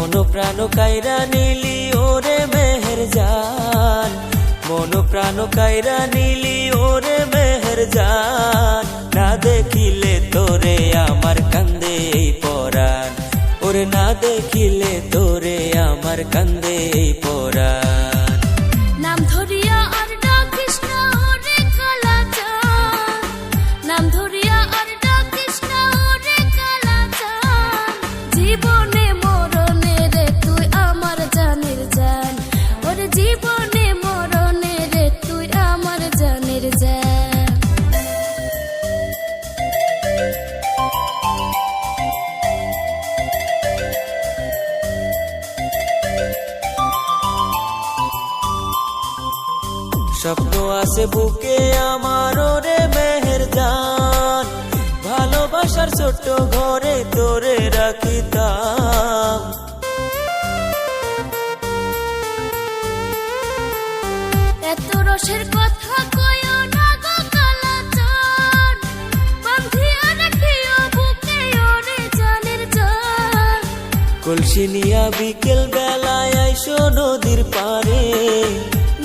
মন প্রাণ কাইরা নিলি ওরে মেহের জান, মন প্রাণ কাইরা নিলি ওরে মেহের জান। না দেখিলে তোরে আমার কান্দে এই পরাণ, ওরে না দেখিলে তোরে আমার কান্দে এই পরাণ। নাম ধরিয়া আর ডাকিস না ওরে কালাচান, নাম ধরিয়া আর ডাকিস না ওরে কালাচান। জীবনে মরণে রে তুই আমার জানের জান, ওরে জীবনে মরণে রে তুই আমার জানের জান। স্বপ্ন আছে বুকে আমার ওরে মেহের জান, ভালোবাসার ছোট্ট ঘরে তোরে রাখিতাম। এত রসের কথা কইও না গো কালাচান, বাঁধিয়া রাখিও বুকে ওরে জানের জান। কলসি নিয়া বিকেল বেলায় আইসো নদীর পারে,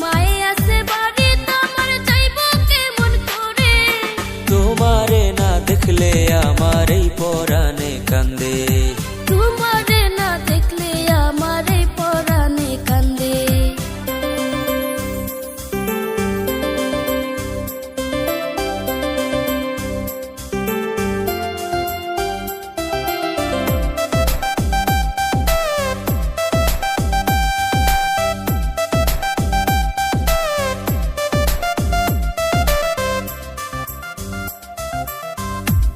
মায়ে আছে বাড়ি তোমার যাইব কেমন করে। তোমারে না দেখলে আমার এই পরাণে কান্দে, তোমারে না দেখলে আমার এই পরাণে কান্দে।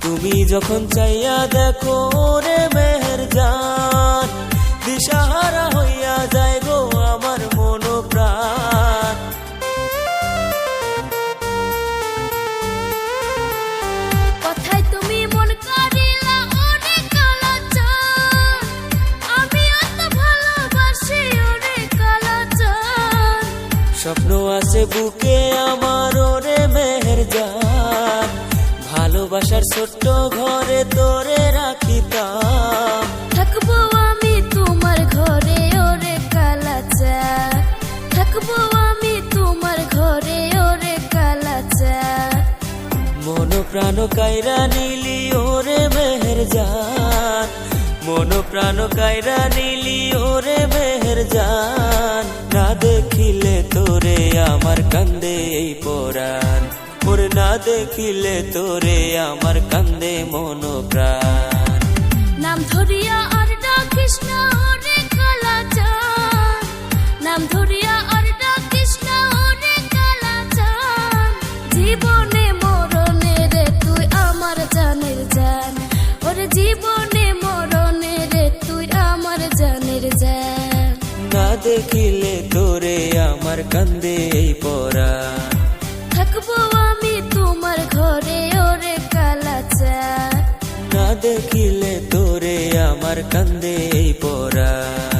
তুমি যখন চাইয়া দেখো রে মেহের জান, দিশাহারা হইয়া যায় গো আমার মন প্রাণ। কথায় তুমি মন কারিলা ওরে কালাচান, আমি অত ভালোবাসি ওরে কালাচান। স্বপ্ন আছে বুকে আমার ওরে মেহের জান, ভালোবাসার ছোট্ট ঘরে তোরে রাখিতাম। থাকবো আমি তোমার ঘরে ওরে কালাচান, থাকবো আমি তোমার ঘরে ওরে কালাচান। মন প্রাণ কাইরা নিলি ওরে মেহের জান, মন প্রাণ কাইরা নিলি ওরে মেহের জান। না দেখিলে তোরে আমার কান্দে এই পরাণ, ওরে না দেখিলে তোরে আমার কান্দে মন প্রাণ। নাম ধরিয়া আর ডাকিস না ওরে কালাচান, নাম ধরিয়া আর ডাকিস না ওরে কালাচান। জীবনে মরণে রে তুই আমার জানের জান, ওরে জীবনে মরণে রে তুই আমার জানের জান। না দেখিলে তোরে আমার কান্দে এই পরাণ, থাকবো আমি তোমার ঘরে ওরে কালাচান। না দেখিলে তোরে আমার কান্দে এই পরাণ।